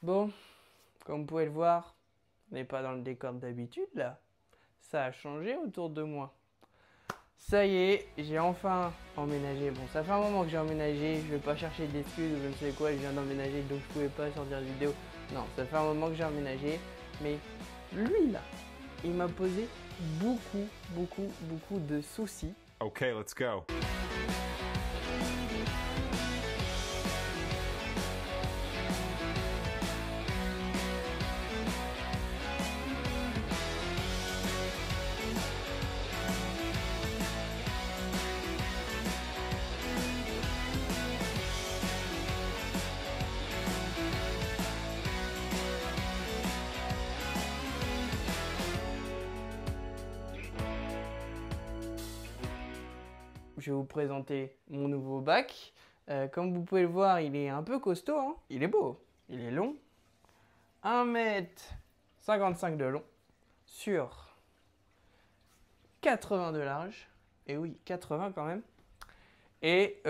Bon, comme vous pouvez le voir, on n'est pas dans le décor d'habitude là. Ça a changé autour de moi. Ça y est, j'ai enfin emménagé. Bon, ça fait un moment que j'ai emménagé. Je vais pas chercher d'excuses ou je ne sais quoi. Je viens d'emménager donc je pouvais pas sortir de vidéo. Non, ça fait un moment que j'ai emménagé. Mais lui là, il m'a posé beaucoup de soucis. Okay, let's go. Je vais vous présenter mon nouveau bac. Comme vous pouvez le voir, il est un peu costaud, hein. Il est beau, il est long. 1,55 m de long sur 80 de large. Et oui, 80 quand même. Et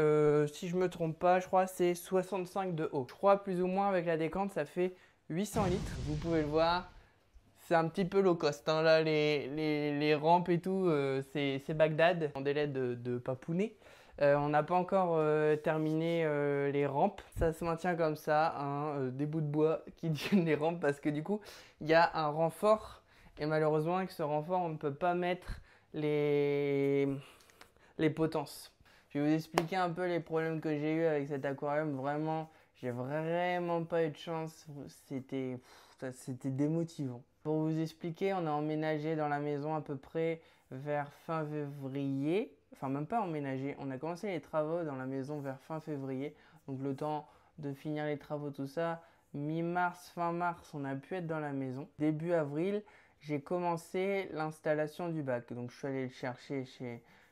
si je me trompe pas, je crois que c'est 65 de haut. Je crois plus ou moins avec la décante, ça fait 800 litres. Vous pouvez le voir, c'est un petit peu low cost. Hein. Là, les rampes et tout, c'est Bagdad. En délai de papounet. On n'a pas encore terminé les rampes. Ça se maintient comme ça, hein, des bouts de bois qui tiennent les rampes parce que du coup, il y a un renfort. Et malheureusement, avec ce renfort, on ne peut pas mettre les potences. Je vais vous expliquer un peu les problèmes que j'ai eu avec cet aquarium. Vraiment, j'ai vraiment pas eu de chance. C'était démotivant. Pour vous expliquer, on a emménagé dans la maison à peu près vers fin février. Enfin, même pas emménagé. On a commencé les travaux dans la maison vers fin février. Donc, le temps de finir les travaux, tout ça. Mi-mars, fin mars, on a pu être dans la maison. Début avril, j'ai commencé l'installation du bac. Donc, je suis allé le chercher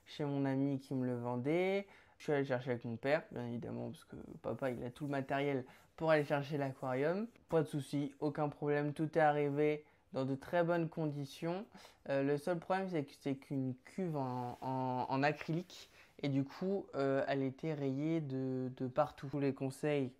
chez mon ami qui me le vendait. Je suis allé le chercher avec mon père, bien évidemment, parce que papa, il a tout le matériel pour aller chercher l'aquarium. Pas de souci, aucun problème, tout est arrivé dans de très bonnes conditions. Le seul problème, c'est qu'une cuve en acrylique, et du coup, elle était rayée de partout. Tous les conseils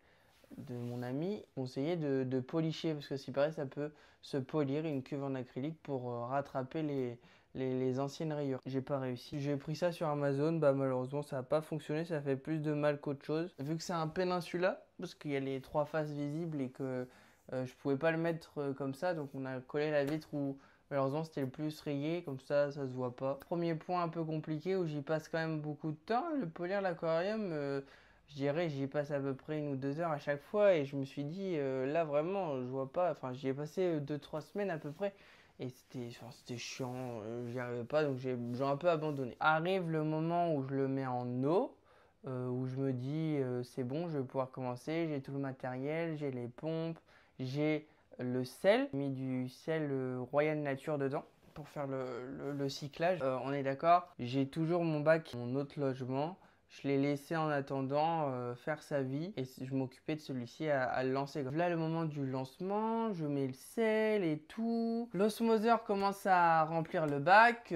de mon ami conseillait de policher parce que si pareil ça peut se polir une cuve en acrylique pour rattraper les anciennes rayures. J'ai pas réussi. J'ai pris ça sur Amazon, bah malheureusement ça n'a pas fonctionné, ça fait plus de mal qu'autre chose. Vu que c'est un péninsula, parce qu'il y a les trois faces visibles et que je pouvais pas le mettre comme ça, donc on a collé la vitre où malheureusement c'était le plus rayé, comme ça se voit pas. Premier point un peu compliqué où j'y passe quand même beaucoup de temps, le polir l'aquarium. Je dirais j'y passe à peu près 1 ou 2 heures à chaque fois et je me suis dit là vraiment je vois pas, enfin j'y ai passé 2 3 semaines à peu près et c'était chiant, j'y arrivais pas donc j'ai un peu abandonné. Arrive le moment où je le mets en eau, où je me dis c'est bon, je vais pouvoir commencer, j'ai tout le matériel, j'ai les pompes, j'ai le sel, j'ai mis du sel Royal Nature dedans pour faire le cyclage. On est d'accord, j'ai toujours mon bac, mon autre logement. Je l'ai laissé en attendant faire sa vie et je m'occupais de celui-ci à le lancer. Là, le moment du lancement, je mets le sel et tout. L'osmoseur commence à remplir le bac,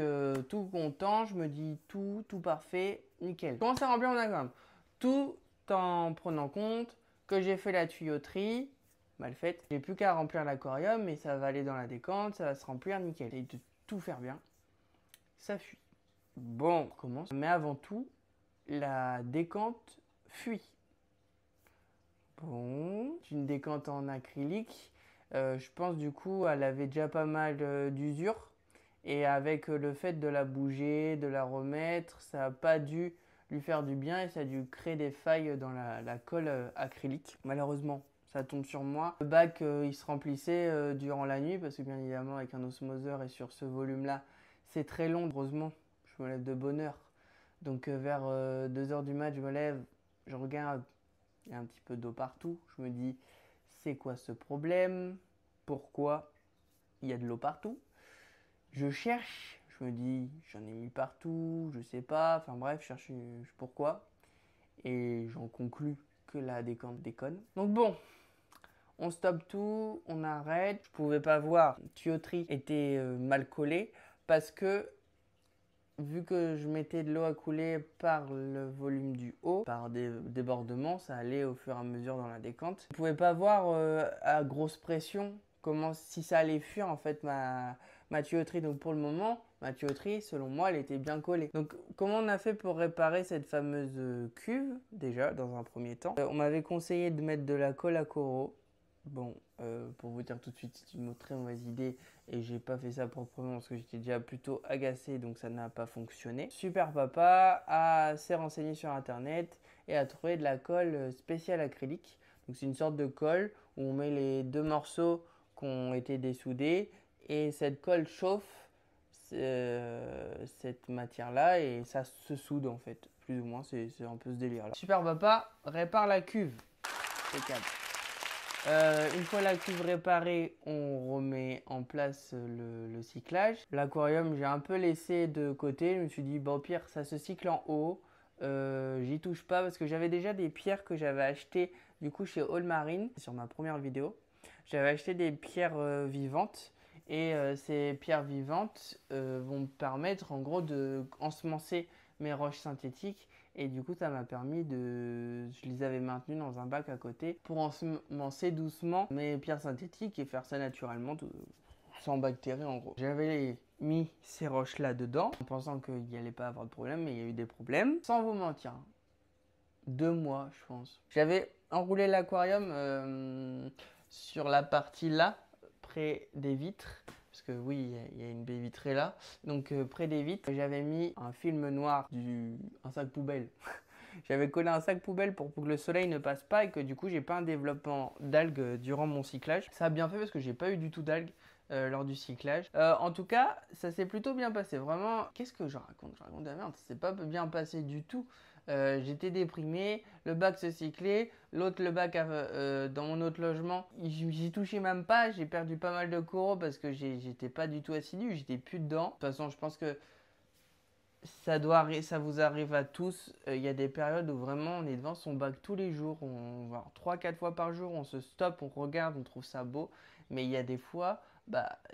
tout content. Je me dis tout parfait, nickel. Je commence à remplir mon aquarium. Tout en prenant compte que j'ai fait la tuyauterie, mal faite. J'ai plus qu'à remplir l'aquarium et ça va aller dans la décante, ça va se remplir nickel. Et de tout faire bien, ça fuit. Bon, on recommence. Mais avant tout, la décante fuit. Bon, c'est une décante en acrylique. Je pense du coup elle avait déjà pas mal d'usure. Et avec le fait de la bouger, de la remettre, ça n'a pas dû lui faire du bien et ça a dû créer des failles dans la colle acrylique. Malheureusement, ça tombe sur moi. Le bac, il se remplissait durant la nuit parce que bien évidemment avec un osmoseur et sur ce volume-là, c'est très long. Heureusement, je me lève de bonne heure. Donc vers 2 heures du mat, je me lève, je regarde, il y a un petit peu d'eau partout. Je me dis, c'est quoi ce problème? Pourquoi il y a de l'eau partout? Je cherche, je me dis, j'en ai mis partout, je sais pas. Enfin bref, je cherche pourquoi. Et j'en conclus que la décante déconne. Donc bon, on stoppe tout, on arrête. Je pouvais pas voir, la tuyauterie était mal collée parce que vu que je mettais de l'eau à couler par le volume du haut, par des débordements, ça allait au fur et à mesure dans la décante. Je ne pouvais pas voir à grosse pression si ça allait fuir en fait ma tuyauterie. Donc pour le moment, ma tuyauterie, selon moi, elle était bien collée. Donc comment on a fait pour réparer cette fameuse cuve, déjà, dans un premier temps? On m'avait conseillé de mettre de la colle à coraux. Bon, pour vous dire tout de suite, c'est une très mauvaise idée et j'ai pas fait ça proprement parce que j'étais déjà plutôt agacé, donc ça n'a pas fonctionné. Super Papa s'est renseigné sur internet et a trouvé de la colle spéciale acrylique. Donc c'est une sorte de colle où on met les deux morceaux qui ont été dessoudés et cette colle chauffe cette matière-là et ça se soude en fait, plus ou moins, c'est un peu ce délire-là. Super Papa répare la cuve. Impeccable. Une fois la cuve réparée, on remet en place le cyclage. L'aquarium, j'ai un peu laissé de côté. Je me suis dit, bon, au pire, ça se cycle en haut. J'y touche pas parce que j'avais déjà des pierres que j'avais achetées du coup chez All Marine sur ma première vidéo. J'avais acheté des pierres vivantes et ces pierres vivantes vont me permettre en gros de ensemencer mes roches synthétiques. Et du coup, ça m'a permis je les avais maintenues dans un bac à côté pour ensemencer doucement mes pierres synthétiques et faire ça naturellement, sans bactéries en gros. J'avais mis ces roches-là dedans en pensant qu'il n'y allait pas avoir de problème, mais il y a eu des problèmes. Sans vous mentir, 2 mois, je pense. J'avais enroulé l'aquarium sur la partie là, près des vitres. Parce que oui, il y a une baie vitrée là. Donc près des vitres, j'avais mis un film noir, un sac poubelle. J'avais collé un sac poubelle pour que le soleil ne passe pas et que du coup, j'ai pas un développement d'algues durant mon cyclage. Ça a bien fait parce que j'ai pas eu du tout d'algues lors du cyclage. En tout cas, ça s'est plutôt bien passé. Vraiment, qu'est-ce que je raconte? Je raconte de la merde. Ça s'est pas bien passé du tout. J'étais déprimé, le bac se cyclait, le bac dans mon autre logement, j'y touchais même pas, j'ai perdu pas mal de coraux parce que j'étais pas du tout assidu, j'étais plus dedans. De toute façon, je pense que ça vous arrive à tous. Il y a des périodes où vraiment on est devant son bac tous les jours, on va 3-4 fois par jour, on se stoppe, on regarde, on trouve ça beau. Mais il y a des fois,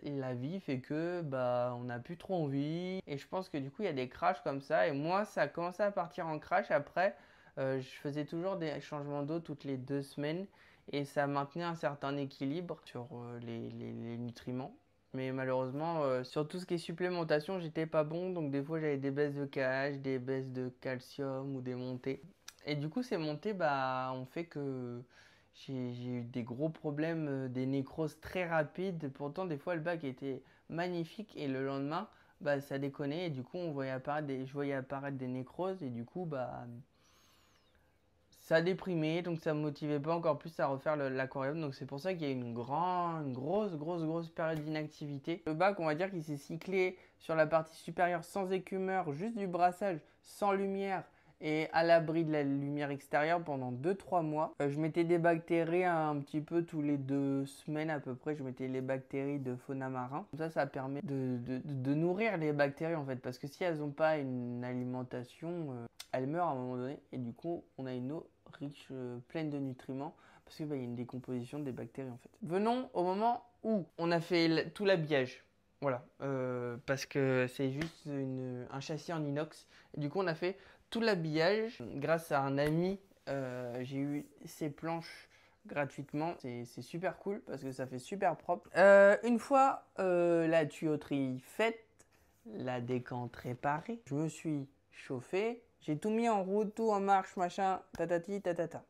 la vie fait que on n'a plus trop envie. Et je pense que du coup, il y a des crashs comme ça. Et moi, ça a commencé à partir en crash. Après, je faisais toujours des changements d'eau toutes les 2 semaines. Et ça maintenait un certain équilibre sur les nutriments. Mais malheureusement, sur tout ce qui est supplémentation, j'étais pas bon. Donc des fois, j'avais des baisses de KH, des baisses de calcium ou des montées. Et du coup, ces montées ont fait que j'ai eu des gros problèmes, des nécroses très rapides. Pourtant, des fois, le bac était magnifique et le lendemain, ça déconnait. Et du coup, je voyais apparaître des nécroses et du coup, ça déprimait, donc ça me motivait pas encore plus à refaire l'aquarium. Donc c'est pour ça qu'il y a eu une grosse période d'inactivité. Le bac, on va dire qu'il s'est cyclé sur la partie supérieure sans écumeur, juste du brassage, sans lumière et à l'abri de la lumière extérieure pendant 2-3 mois. Je mettais des bactéries un petit peu tous les 2 semaines à peu près. Je mettais les bactéries de fauna marin. Comme ça permet de nourrir les bactéries en fait. Parce que si elles n'ont pas une alimentation, elles meurent à un moment donné. Et du coup, on a une eau riche, pleine de nutriments. Parce qu'il y a une décomposition des bactéries en fait. Venons au moment où on a fait tout l'habillage. Voilà, parce que c'est juste un châssis en inox. Et du coup, on a fait tout l'habillage. Grâce à un ami, j'ai eu ces planches gratuitement. C'est super cool parce que ça fait super propre. Une fois la tuyauterie faite, la décante réparée, je me suis chauffé. J'ai tout mis en route, tout en marche, machin, tatati, tatata.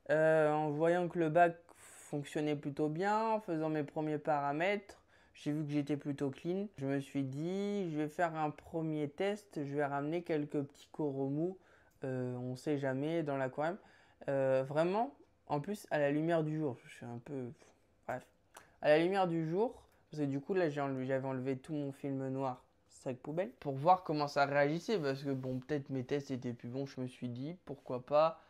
En voyant que le bac fonctionnait plutôt bien, en faisant mes premiers paramètres, j'ai vu que j'étais plutôt clean. Je me suis dit, je vais faire un premier test. Je vais ramener quelques petits coraux mous. On ne sait jamais dans l'aquarium. Vraiment, en plus, à la lumière du jour. Je suis un peu... Bref. À la lumière du jour, parce que du coup, là, j'avais enlevé tout mon film noir, sac poubelle, pour voir comment ça réagissait. Parce que bon, peut-être mes tests étaient plus bons. Je me suis dit, pourquoi pas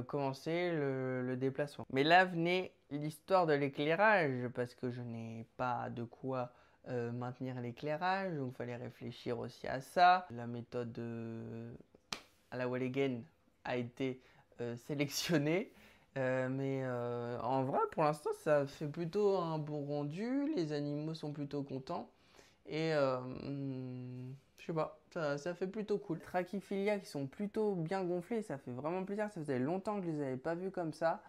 commencer le déplacement. Mais là venait l'histoire de l'éclairage, parce que je n'ai pas de quoi maintenir l'éclairage, donc il fallait réfléchir aussi à ça. La méthode à la wall again a été sélectionnée, mais en vrai pour l'instant ça fait plutôt un bon rendu, les animaux sont plutôt contents. Et je sais pas, ça fait plutôt cool. Les trachyphilia qui sont plutôt bien gonflés, ça fait vraiment plaisir. Ça faisait longtemps que je les avais pas vus comme ça.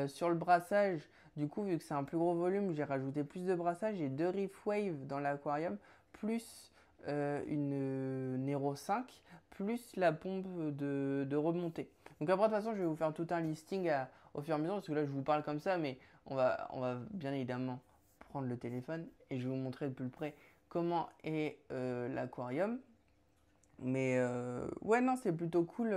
Sur le brassage, du coup, vu que c'est un plus gros volume, j'ai rajouté plus de brassage. J'ai 2 Reef Wave dans l'aquarium, plus une Nero 5, plus la pompe de remontée. Donc après, de toute façon, je vais vous faire tout un listing au fur et à mesure, parce que là, je vous parle comme ça, mais on va bien évidemment prendre le téléphone et je vais vous montrer de plus près comment est l'aquarium. Mais ouais, non, c'est plutôt cool.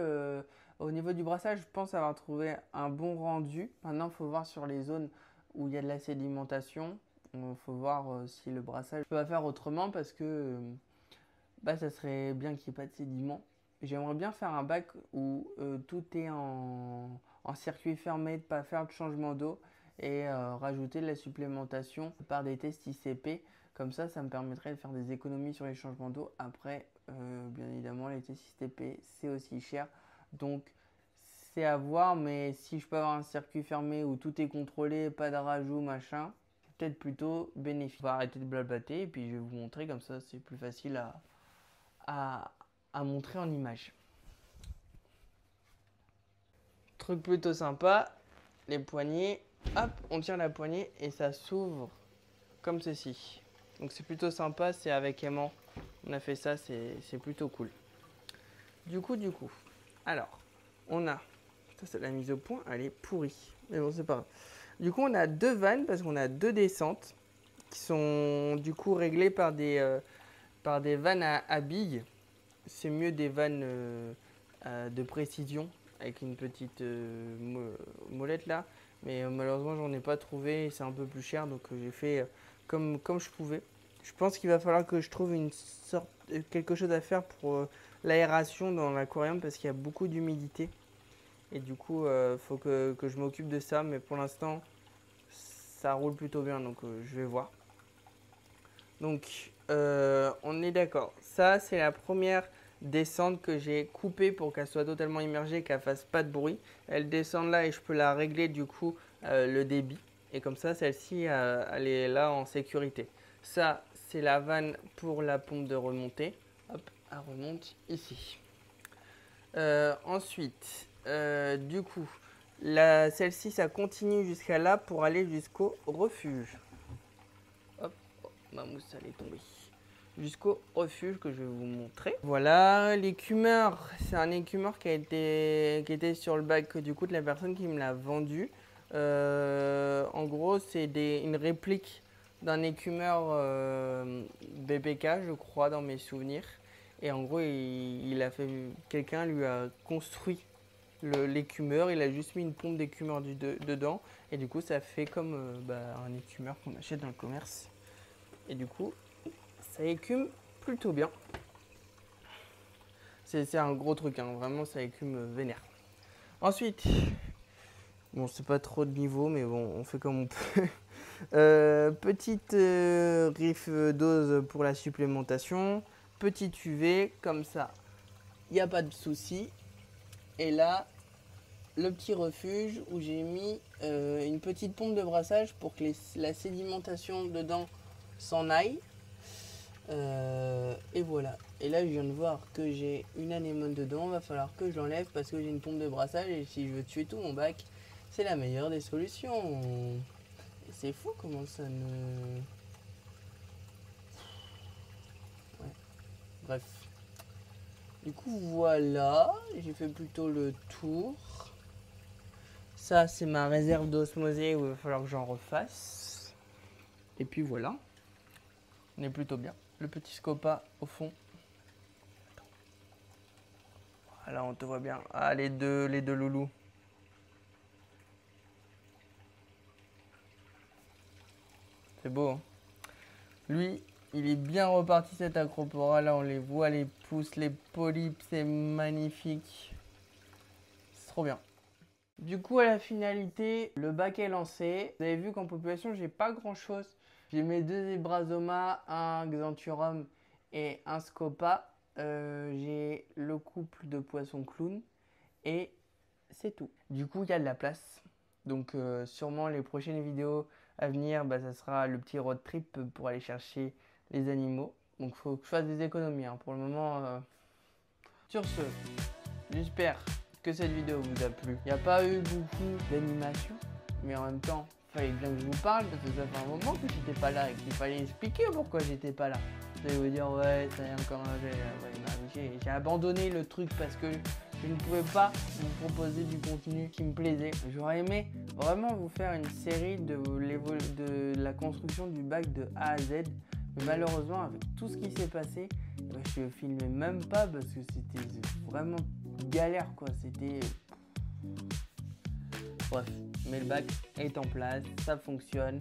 Au niveau du brassage, je pense avoir trouvé un bon rendu. Maintenant, il faut voir sur les zones où il y a de la sédimentation. Il faut voir si le brassage peut pas faire autrement parce que bah, ça serait bien qu'il n'y ait pas de sédiments. J'aimerais bien faire un bac où tout est en circuit fermé, de ne pas faire de changement d'eau et rajouter de la supplémentation par des tests ICP. Comme ça me permettrait de faire des économies sur les changements d'eau. Après, bien évidemment, les tests ICP, c'est aussi cher. Donc, c'est à voir, mais si je peux avoir un circuit fermé où tout est contrôlé, pas de rajout, machin, c'est peut-être plutôt bénéfique. On va arrêter de blablater et puis je vais vous montrer, comme ça c'est plus facile à montrer en image. Truc plutôt sympa, les poignées, hop, on tire la poignée et ça s'ouvre comme ceci. Donc c'est plutôt sympa, c'est avec aimant. On a fait ça, c'est plutôt cool. Du coup, alors, on a, ça c'est la mise au point, elle est pourrie. Mais bon, c'est pas grave. Du coup, on a 2 vannes parce qu'on a 2 descentes qui sont du coup réglées par des vannes à billes. C'est mieux des vannes de précision avec une petite molette là. Mais malheureusement, j'en ai pas trouvé. C'est un peu plus cher, donc j'ai fait comme je pouvais. Je pense qu'il va falloir que je trouve quelque chose à faire pour l'aération dans l'aquarium parce qu'il y a beaucoup d'humidité. Et du coup, il faut que je m'occupe de ça. Mais pour l'instant, ça roule plutôt bien, donc je vais voir. Donc, on est d'accord. Ça, c'est la première descente que j'ai coupée pour qu'elle soit totalement immergée, qu'elle fasse pas de bruit. Elle descend là et je peux la régler du coup le débit. Et comme ça, celle-ci, elle est là en sécurité. Ça, c'est la vanne pour la pompe de remontée. Hop, elle remonte ici. Ensuite, du coup, celle-ci, ça continue jusqu'à là pour aller jusqu'au refuge. Hop, oh, ma mousse, elle est tombée. Jusqu'au refuge que je vais vous montrer. Voilà, l'écumeur, c'est un écumeur qui était sur le bac du coup de la personne qui me l'a vendu. En gros, c'est une réplique d'un écumeur BPK, je crois, dans mes souvenirs. Et en gros, quelqu'un lui a construit l'écumeur, il a juste mis une pompe d'écumeur dedans. Et du coup, ça fait comme un écumeur qu'on achète dans le commerce. Et du coup, ça écume plutôt bien. C'est un gros truc, hein. Vraiment, ça écume vénère. Ensuite, bon, c'est pas trop de niveau, mais bon, on fait comme on peut. Petite riff dose pour la supplémentation. Petite UV, comme ça, il n'y a pas de souci. Et là, le petit refuge où j'ai mis une petite pompe de brassage pour que la sédimentation dedans s'en aille. Et voilà. Et là, je viens de voir que j'ai une anémone dedans. Il va falloir que je l'enlève parce que j'ai une pompe de brassage. Et si je veux tuer tout mon bac, c'est la meilleure des solutions. C'est fou comment ça ne... Ouais. Bref. Du coup, voilà. J'ai fait plutôt le tour. Ça, c'est ma réserve d'osmosée où il va falloir que j'en refasse. Et puis voilà. On est plutôt bien. Le petit scopa au fond. Voilà, on te voit bien. Ah, les deux loulous. C'est beau, hein. Lui, il est bien reparti cet acropora. Là, on les voit, les pousses, les polypes. C'est magnifique. C'est trop bien. Du coup, à la finalité, le bac est lancé. Vous avez vu qu'en population, j'ai pas grand chose. J'ai mes 2 Ebrasoma, un Xanthurum et un Scopa. J'ai le couple de poissons clown et c'est tout. Du coup, il y a de la place. Donc, sûrement les prochaines vidéos à venir, ça sera le petit road trip pour aller chercher les animaux. Donc il faut que je fasse des économies hein. Pour le moment. Sur ce, j'espère que cette vidéo vous a plu. Il n'y a pas eu beaucoup d'animation, mais en même temps, il fallait bien que je vous parle parce que ça fait un moment que j'étais pas là et qu'il fallait expliquer pourquoi j'étais pas là. Vous allez vous dire ouais, ça y est encore j'ai abandonné le truc parce que je ne pouvais pas vous proposer du contenu qui me plaisait. J'aurais aimé vraiment vous faire une série de la construction du bac de A à Z. Mais malheureusement, avec tout ce qui s'est passé, je filmais même pas parce que c'était vraiment galère quoi. C'était. Bref, mais le bac est en place, ça fonctionne,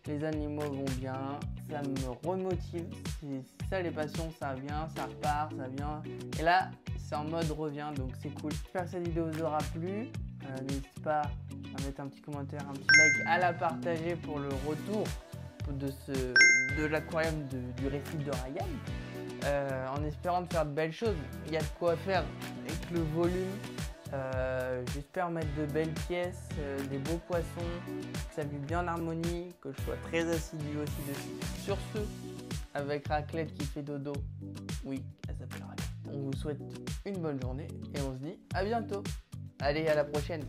les animaux vont bien, ça me remotive. C'est ça les passions, ça vient, ça repart, ça vient. Et là, c'est en mode revient, donc c'est cool. J'espère que cette vidéo vous aura plu. N'hésitez pas à mettre un petit commentaire, un petit like, à la partager pour le retour de l'aquarium du récif de Ryan. En espérant de faire de belles choses. Il y a de quoi faire avec le volume. J'espère mettre de belles pièces, des beaux poissons, que ça vive bien en harmonie, que je sois très assidu aussi dessus. Sur ce, avec Raclette qui fait dodo, oui, elle s'appelle Raclette. On vous souhaite une bonne journée et on se dit à bientôt. Allez, à la prochaine.